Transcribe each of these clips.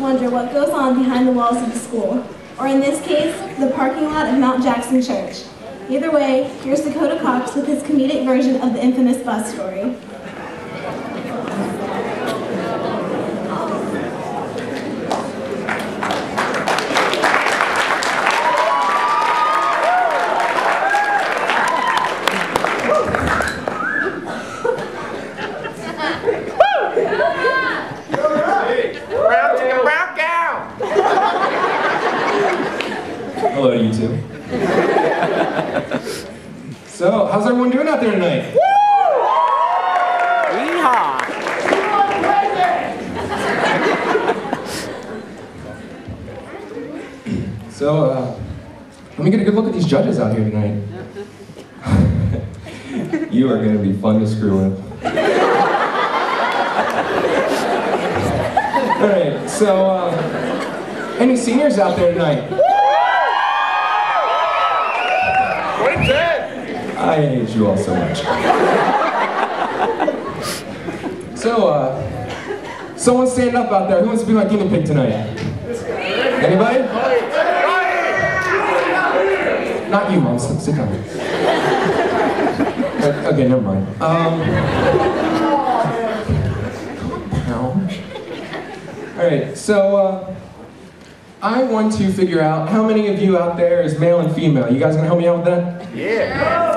wonder what goes on behind the walls of the school, or in this case, the parking lot of Mount Jackson Church. Either way, here's Dakoda Cox with his comedic version of the infamous bus story. Hello to you two. So, how's everyone doing out there tonight? Yeehaw! So, let me get a good look at these judges out here tonight. You are going to be fun to screw with. Alright, so, any seniors out there tonight? I hate you all so much. So, someone stand up out there. Who wants to be my guinea pig tonight? Anybody? Not you, Mom. Sit down. Okay, never mind. Alright, so, I want to figure out how many of you out there is male and female. You guys gonna help me out with that? Yeah.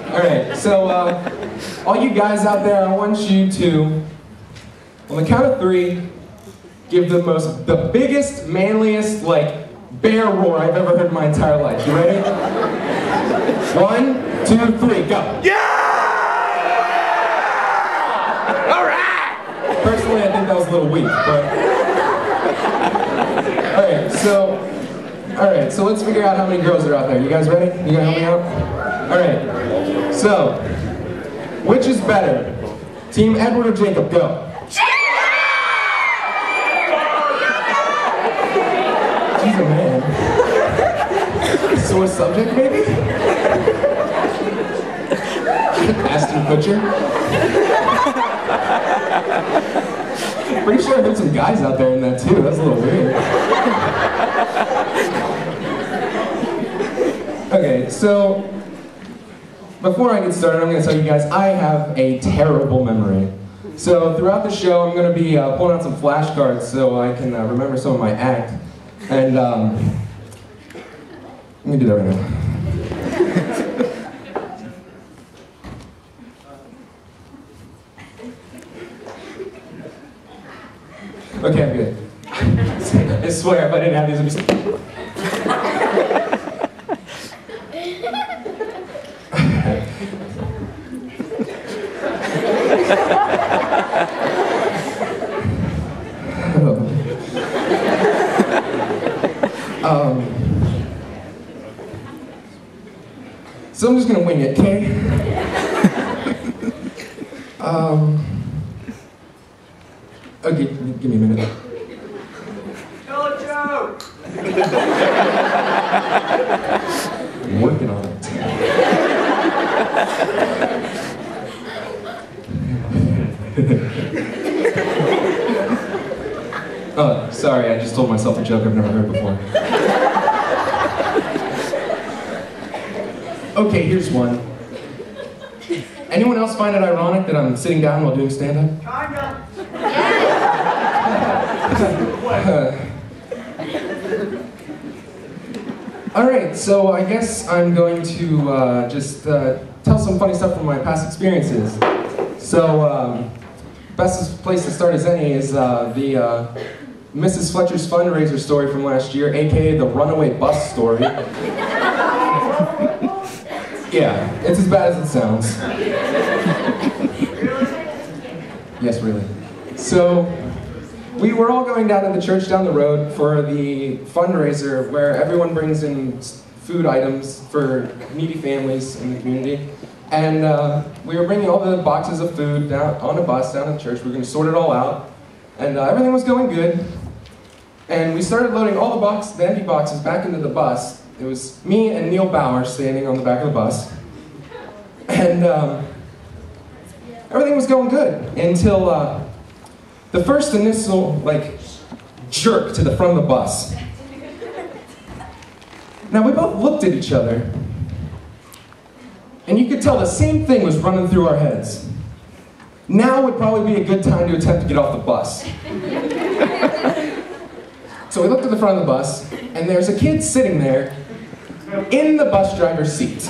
Alright, so all you guys out there, I want you to, on the count of 3, give the biggest, manliest, like, bear roar I've ever heard in my entire life. You ready? 1, 2, 3, go! Yeah! Alright! Personally, I think that was a little weak, but... Alright, so let's figure out how many girls are out there. You guys ready? You gonna help me out? Alright, so, which is better? Team Edward or Jacob? Go. She's a man. Sore subject, maybe? Aston Kutcher? Pretty sure I heard some guys out there in that too. That's a little weird. Okay, so before I get started, I'm going to tell you guys I have a terrible memory. So throughout the show, I'm going to be pulling out some flashcards so I can remember some of my act. And let me do that right now. Okay, I'm good. I swear, if I didn't have these, I'd be so... So I'm just gonna wing it, okay? Okay, give me a minute. Tell a joke! I'm working on it. Oh, sorry, I just told myself a joke I've never heard before. Okay, here's one. Anyone else find it ironic that I'm sitting down while doing stand-up? Kinda. Alright, so I guess I'm going to just tell some funny stuff from my past experiences. So, best place to start as any is the Mrs. Fletcher's fundraiser story from last year, aka the runaway bus story. Yeah, it's as bad as it sounds. Yes, really. So, we were all going down to the church down the road for the fundraiser where everyone brings in food items for needy families in the community. And we were bringing all the boxes of food down on a bus down to the church. We were going to sort it all out. And everything was going good. And we started loading all the empty boxes back into the bus. It was me and Neil Bauer standing on the back of the bus. And everything was going good until the first initial, jerk to the front of the bus. Now, we both looked at each other, and you could tell the same thing was running through our heads. Now would probably be a good time to attempt to get off the bus. So we looked at the front of the bus, and there's a kid sitting there in the bus driver's seat.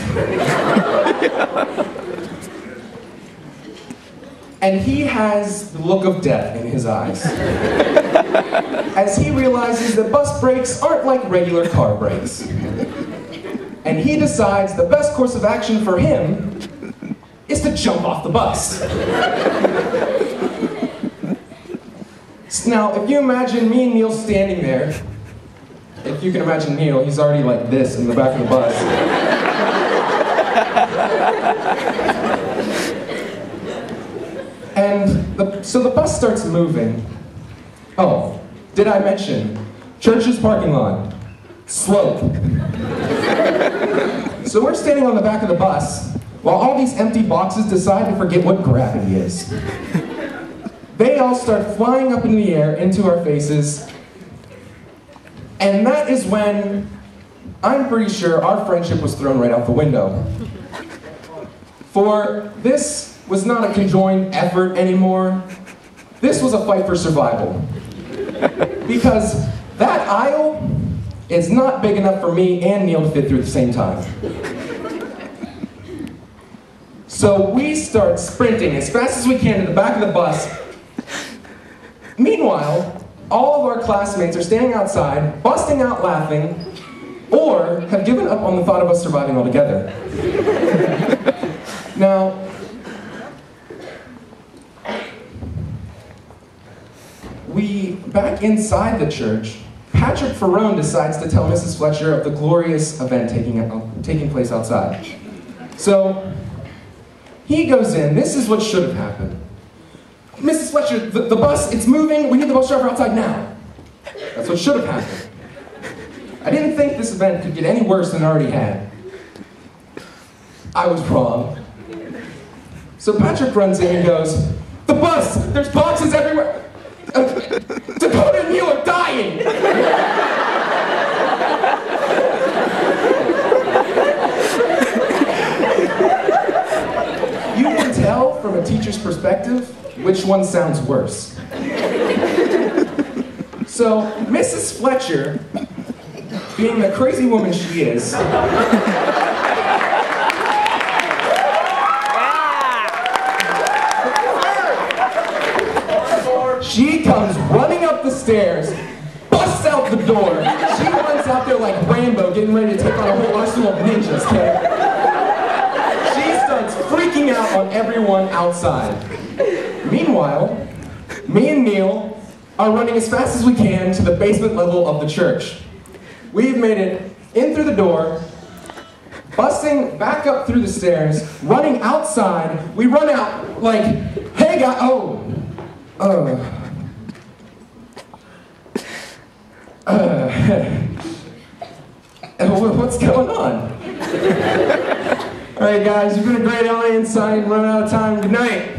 And he has the look of death in his eyes, as he realizes that bus brakes aren't like regular car brakes. And he decides the best course of action for him is to jump off the bus. Now, if you imagine me and Neil standing there, if you can imagine Neil, he's already like this in the back of the bus. And so the bus starts moving. Oh, did I mention? Church's parking lot. Slope. So we're standing on the back of the bus while all these empty boxes decide to forget what gravity is. They all start flying up in the air into our faces. And that is when I'm pretty sure our friendship was thrown right out the window. For this was not a conjoined effort anymore. This was a fight for survival. Because that aisle is not big enough for me and Neil to fit through at the same time. So we start sprinting as fast as we can to the back of the bus. Meanwhile, all of our classmates are standing outside, busting out laughing, or have given up on the thought of us surviving altogether. Now, back inside the church, Patrick Ferrone decides to tell Mrs. Fletcher of the glorious event taking place outside. So, he goes in. This is what should have happened. Mrs. Fletcher, the bus, it's moving. We need the bus driver outside now. That's what should have happened. I didn't think this event could get any worse than it already had. I was wrong. So Patrick runs in and goes, "The bus! There's boxes everywhere! Dakoda and you are dying!" You can tell from a teacher's perspective which one sounds worse. So Mrs. Fletcher, being the crazy woman she is, she comes running up the stairs, busts out the door. She runs out there like Rambo, getting ready to take on a whole arsenal of ninjas, okay? She starts freaking out on everyone outside. Meanwhile, me and Neil are running as fast as we can to the basement level of the church. We've made it in through the door, busting back up through the stairs, running outside. We run out like, "Hey guys, what's going on?" All right, guys, you've been a great audience. I'm running out of time. Good night.